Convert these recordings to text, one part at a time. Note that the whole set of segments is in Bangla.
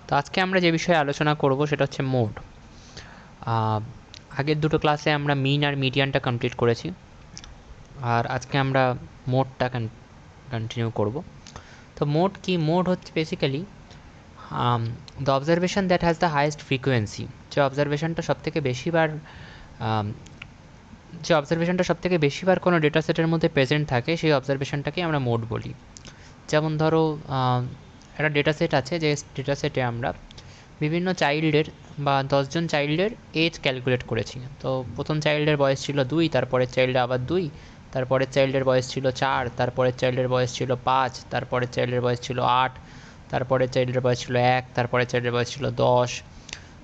তো আজকে আমরা যে বিষয়ে আলোচনা করব সেটা হচ্ছে মোড। আগের দুটো ক্লাসে আমরা মিন আর মিডিয়ানটা কমপ্লিট করেছি, আর আজকে আমরা মোডটা কন্টিনিউ করব। তো মোড কি? মোড হচ্ছে basically the observation that has the highest frequency. যে অবজারভেশনটা সব থেকে বেশিবার কোনো ডেটা সেটের মধ্যে প্রেজেন্ট থাকে, সেই অবজারভেশনটাকে আমরা মোড বলি। যেমন ধরো একটা ডেটা সেট আছে, যে ডেটা সেটে আমরা বিভিন্ন চাইল্ডের বা 10 জন চাইল্ডের এজ ক্যালকুলেট করেছি। তো প্রথম চাইল্ডের বয়স ছিল 2, তারপরের চাইল্ডে আবার 2, তারপরের চাইল্ডের বয়স ছিল 4, তারপরের চাইল্ডের বয়স ছিল 5, তারপরের চাইল্ডের বয়স ছিল 8, তারপরের চাইল্ডের বয়স ছিল 1, তারপরের চাইল্ডের বয়স ছিল 10,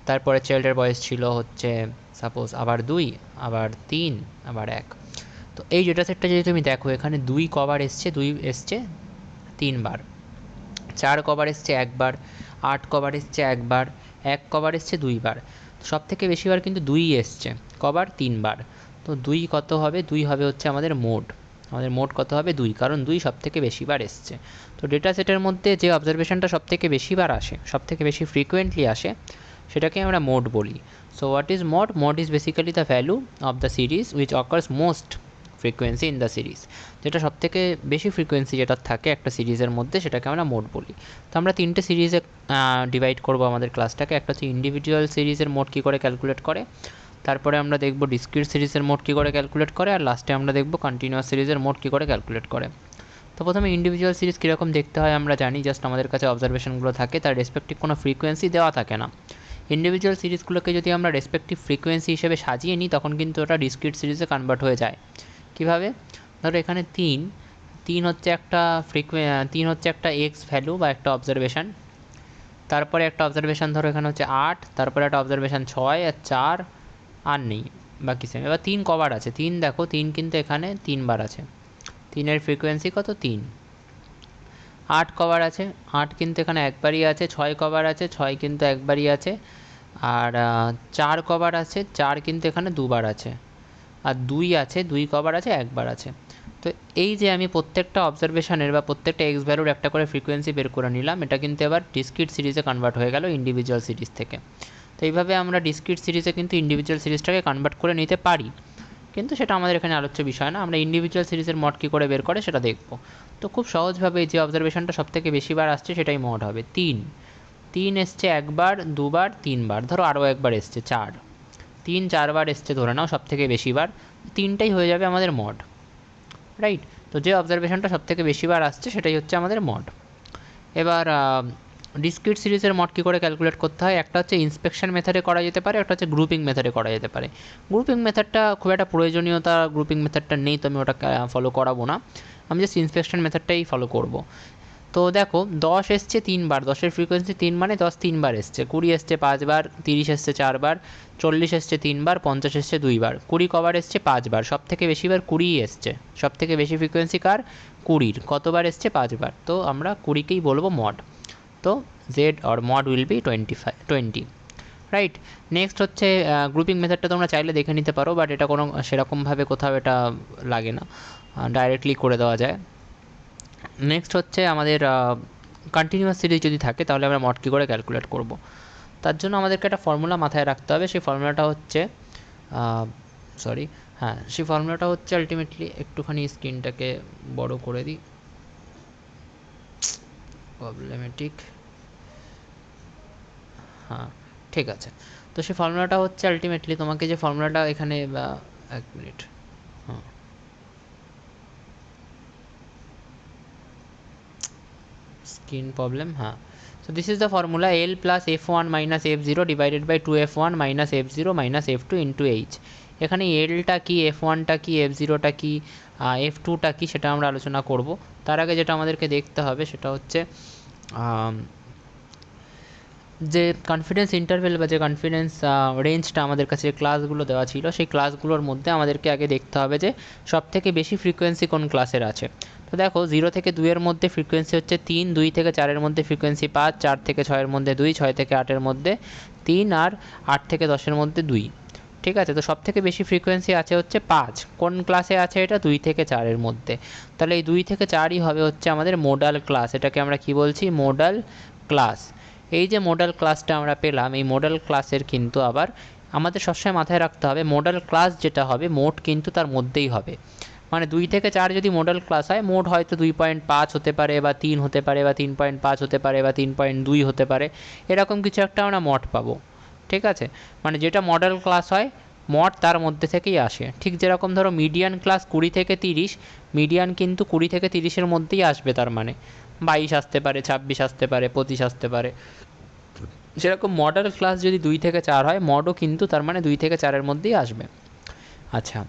তারপরের চাইল্ডের বয়স ছিল হচ্ছে সাপোজ আবার 2, আবার 3, আবার 1। তো এই ডেটা সেটটা যদি তুমি দেখো, এখানে 2 কবার এসছে, 2 এসছে 3 বার, 4 কবার এসছে একবার, 8 কবার এসছে একবার, 1 কবার এসছে 2 বার। সব থেকে বেশিবার কিন্তু 2 এসছে, কবার? 3 বার। তো 2 কত হবে? 2 হবে হচ্ছে আমাদের মোড। আমাদের মোড কত হবে? 2, কারণ 2 সব থেকে বেশিবার এসছে। তো ডেটা সেটের মধ্যে যে অবজারভেশনটা সব থেকে বেশিবার আসে, সব থেকে বেশি ফ্রিকোয়েন্টলি আসে, সেটাকে আমরা মোড বলি। So what is mode? Mode is basically the value of the series which occurs most frequency in the series. যেটা সবথেকে বেশি ফ্রিকোয়েন্সি যেটা থাকে একটা সিরিজের মধ্যে, সেটাকে আমরা মোড বলি। তো আমরা 3টে সিরিজে ডিভাইড করবো আমাদের ক্লাসটাকে। একটা হচ্ছে ইন্ডিভিজুয়াল সিরিজের মোড কী করে ক্যালকুলেট করে, তারপরে আমরা দেখব ডিসক্রিট সিরিজের মোড কী করে ক্যালকুলেট করে, আর লাস্টে আমরা দেখব কন্টিনিউয়াস সিরিজের মোড কী করে ক্যালকুলেট করে। তো প্রথমে ইন্ডিভিজুয়াল সিরিজ কীরকম দেখতে হয় আমরা জানি, জাস্ট আমাদের কাছে অবজারভেশনগুলো থাকে, তার রেসপেক্টিভ কোনো ফ্রিকোয়েন্সি দেওয়া থাকে না। ইন্ডিভিজুয়াল সিরিজগুলোকে যদি আমরা রেসপেক্টিভ ফ্রিকোয়েন্সি হিসেবে সাজিয়ে নিই, তখন কিন্তু ওটা ডিসক্রিট সিরিজে কনভার্ট হয়ে যায়। কীভাবে? ধরো এখানে 3 হচ্ছে একটা হচ্ছে একটা এক্স ভ্যালু বা একটা অবজারভেশন, তারপরে একটা অবজারভেশন ধরো এখানে হচ্ছে 8, তারপরে একটা অবজারভেশন 6 আর 4, আর নেই বাকি সেম। এবার 3 কবার আছে? 3 দেখো, 3 কিন্তু এখানে 3 বার আছে। 3-এর ফ্রিকোয়েন্সি কত? 3। 8 কবার আছে? 8 কিন্তু এখানে একবারই আছে। 6 কবার আছে? 6 কিন্তু একবারই আছে। আর 4 কবার আছে? 4 কিন্তু এখানে দুবার আছে। আর 2 আছে, 2 কবার আছে? একবার আছে। তো এই যে আমি প্রত্যেকটা অবজারভেশনের বা প্রত্যেকটা এক্স ভ্যালুর একটা করে ফ্রিকোয়েন্সি বের করে নিলাম, এটা কিন্তু এবার ডিসক্রিট সিরিজে কনভার্ট হয়ে গেল ইন্ডিভিজুয়াল সিরিজ থেকে। তো এইভাবে আমরা ডিসক্রিট সিরিজে কিন্তু ইন্ডিভিজুয়াল সিরিজটাকে কনভার্ট করে নিতে পারি, কিন্তু সেটা আমাদের এখানে আলোচ্য বিষয় না। আমরা ইন্ডিভিজুয়াল সিরিজের মড কী করে বের করে সেটা দেখব। তো খুব সহজভাবে যে অবজারভেশনটা সব থেকে বেশিবার আসছে সেটাই মড হবে। 3 এসছে একবার, দুবার, 3 বার, ধরো আরও একবার এসছে 4, 3-4 বার এসছে ধরে নাও সব থেকে বেশিবার, 3টাই হয়ে যাবে আমাদের মড, রাইট? তো যে অবজারভেশনটা সব থেকে বেশিবার আসছে সেটাই হচ্ছে আমাদের মড। এবার ডিসক্রিট সিরিজের মড কী করে ক্যালকুলেট করতে হয়? একটা হচ্ছে ইন্সপেকশন মেথডে করা যেতে পারে, একটা হচ্ছে গ্রুপিং মেথডে করা যেতে পারে। গ্রুপিং মেথডটা খুব একটা প্রয়োজনীয়তা গ্রুপিং মেথডটা নেই, তো আমি ওটা ফলো করাবো না। আমি জাস্ট ইন্সপেকশন মেথডটাই ফলো করব। তো দেখো 10 এসছে 3 বার, 10-এর ফ্রিকোয়েন্সি 3 মানে 10 3 বার এসছে। 20 এসছে 5 বার, 30 এসছে 4 বার, 40 এসছে 3 বার, 50 এসছে 2 বার, 20 কবার এসছে? 5 বার। সব থেকে বেশিবার 20ই এসছে। সব থেকে বেশি ফ্রিকোয়েন্সি কার? 20-র। কতবার এসছে? 5 বার। তো আমরা 20কেই বলবো মড। তো Z or mod will be 20, right? Next হচ্ছে গ্রুপিং মেথডটা তোমরা চাইলে দেখে নিতে পারো, বাট এটা কোনো সেরকমভাবে কোথাও এটা লাগে না, ডাইরেক্টলি করে দেওয়া যায়। নেক্সট হচ্ছে আমাদের কন্টিনিউয়াস সিরিজ যদি থাকে, তাহলে আমরা মড কী করে ক্যালকুলেট করব। তার জন্য আমাদেরকে একটা ফর্মুলা মাথায় রাখতে হবে। সেই ফর্মুলাটা হচ্ছে সেই ফর্মুলাটা হচ্ছে আলটিমেটলি, একটুখানি স্ক্রিনটাকে বড় করে দিই, প্রবলেমেটিক। হ্যাঁ, ঠিক আছে। তো সেই ফর্মুলাটা হচ্ছে আলটিমেটলি, তোমাকে যে ফর্মুলাটা এখানে, 1 মিনিট, হ্যাঁ, স্ক্রিন প্রবলেম, হ্যাঁ। So this is the formula: L plus f1 minus f0 divided by 2f1 minus f0 minus f2 into h। এখানে এলটা কি, f1টা কি, f0টা কি, f2টা কি, সেটা আমরা আলোচনা করব। তার আগে যেটা আমাদেরকে দেখতে হবে সেটা হচ্ছে যে কনফিডেন্স ইন্টারভেল বা যে কনফিডেন্স রেঞ্জটা আমাদের কাছে যে ক্লাসগুলো দেওয়া ছিল, সেই ক্লাসগুলোর মধ্যে আমাদেরকে আগে দেখতে হবে যে সব থেকে বেশি ফ্রিকোয়েন্সি কোন ক্লাসের আছে। তো দেখো 0 থেকে 2-এর মধ্যে ফ্রিকোয়েন্সি হচ্ছে 3, 2 থেকে 4-এর মধ্যে ফ্রিকোয়েন্সি 5, 4 থেকে 6-এর মধ্যে 2, 6 থেকে 8-এর মধ্যে 3, আর 8 থেকে 10-এর মধ্যে 2। ঠিক আছে? তো সব থেকে বেশি ফ্রিকোয়েন্সি আছে হচ্ছে 5। কোন ক্লাসে আছে এটা? 2 থেকে 4-এর মধ্যে। তাহলে এই 2 থেকে 4ই হবে হচ্ছে আমাদের মোডাল ক্লাস। এটাকে আমরা কি বলছি? Modal class. এই যে মডেল ক্লাসটা আমরা পেলাম, এই মডেল ক্লাসের কিন্তু আবার আমাদের সবসময় মাথায় রাখতে হবে মডেল ক্লাস যেটা হবে মোড কিন্তু তার মধ্যেই হবে। মানে 2 থেকে 4 যদি মডেল ক্লাস হয়, মোড হয়তো 2.5 হতে পারে বা 3 হতে পারে বা 3.5 হতে পারে বা 3.2 হতে পারে, এরকম কিছু একটা আমরা মড পাবো। ঠিক আছে, মানে যেটা মডেল ক্লাস হয় মড তার মধ্যে থেকেই আসে। ঠিক যেরকম ধরো মিডিয়ান ক্লাস 20 থেকে 30, মিডিয়ান কিন্তু 20 থেকে 30-এর মধ্যেই আসবে, তার মানে 22 আসতে পারে, 26 আসতে পারে, 25 আসতে পারে। সেরকম মডেল ক্লাস যদি 2 থেকে 4 হয়, মডও কিন্তু তার মানে 2 থেকে 4-এর মধ্যেই আসবে। আচ্ছা,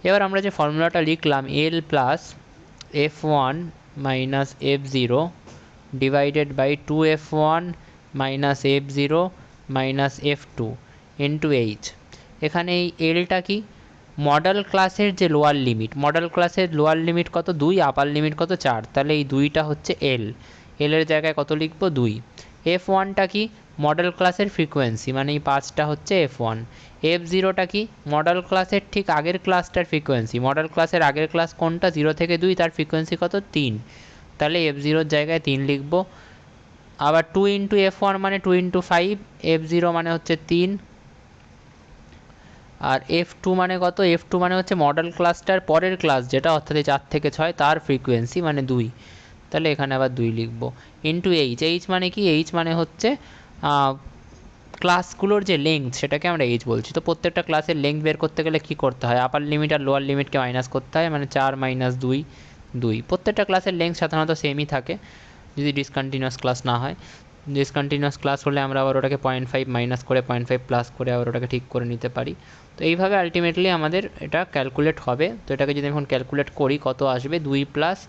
এবার আমরা যে ফর্মুলাটা লিখলাম L plus f1 minus f0 divided by 2f1 minus f0 minus f2 into H. এখানে এই এলটা কি, মডেল ক্লাসের যে লোয়ার লিমিট, মডেল ক্লাসের লোয়ার লিমিট কত 2, আপার লিমিট কত 4, তাহলে এই 2টা হচ্ছে এল, এলের জায়গায় কত লিখবো 2। f1টা কি, মডেল ক্লাসের ফ্রিকোয়েন্সি, মানে এই 5টা হচ্ছে f1। f0টা কি, মডেল ক্লাসের ঠিক আগের ক্লাসটার ফ্রিকোয়েন্সি, মডেল ক্লাসের আগের ক্লাস কোনটা 0 থেকে 2, তার ফ্রিকোয়েন্সি কত 3, তাহলে f0-র জায়গায় 3 লিখবো। আবার 2 ইন্টু f1 মানে 2 ইন্টু 5, f0 মানে হচ্ছে 3, আর f2 মানে কত, f2 মানে হচ্ছে মডেল ক্লাসটার পরের ক্লাস যেটা, অর্থাৎ 4 থেকে 6 তার ফ্রিকোয়েন্সি মানে 2, তাহলে এখানে আবার 2 লিখব। ইন্টু এইচ, এইচ মানে কি, এইচ মানে হচ্ছে ক্লাসগুলোর যে লেংথ সেটাকে আমরা এইচ বলছি। তো প্রত্যেকটা ক্লাসের লেংথ বের করতে গেলে কী করতে হয়, আপার লিমিট আর লোয়ার লিমিটকে মাইনাস করতে হয়, মানে 4 মাইনাস 2 2। প্রত্যেকটা ক্লাসের লেংথ সাধারণত সেমই থাকে যদি ডিসকন্টিনিউয়াস ক্লাস না হয়। ডিসকন্টিনিউয়াস ক্লাস হলে আমরা আবার ওটাকে 0.5 মাইনাস করে 0.5 প্লাস করে আবার ওটাকে ঠিক করে নিতে পারি। তো এইভাবে আলটিমেটলি আমাদের এটা ক্যালকুলেট হবে। তো এটাকে যদি এখন ক্যালকুলেট করি কত আসবে, 2 প্লাস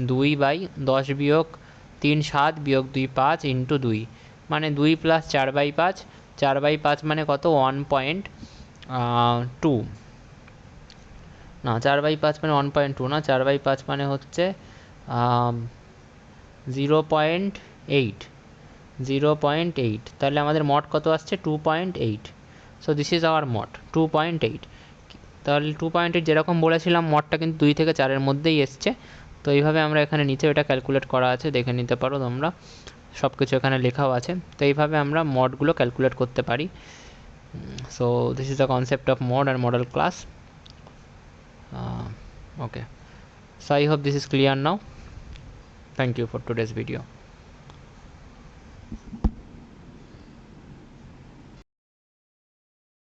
2 বাই 10 বিয়োগ 3 7 বিয়োগ 2 5 ইন্টু 2, মানে 2 প্লাস 4/5, 4/5 মানে কত 1.2, না 4/5 মানে 1.2 না, 4/5 মানে হচ্ছে 0.8, 0.8, তাহলে আমাদের মড কত আসছে 2.8। So this is our mod 2.8। তাহলে 2.8 যেরকম বলেছিলাম মডটা কিন্তু 2 থেকে 4-এর মধ্যেই এসছে। তো এইভাবে আমরা এখানে নিচে এটা ক্যালকুলেট করা আছে, দেখে নিতে পারো তোমরা, সব কিছু এখানে লেখাও আছে। তো এইভাবে আমরা মডগুলো ক্যালকুলেট করতে পারি। So this is the concept of mod and model class. Okay, so I hope this is clear now. Thank you for today's video.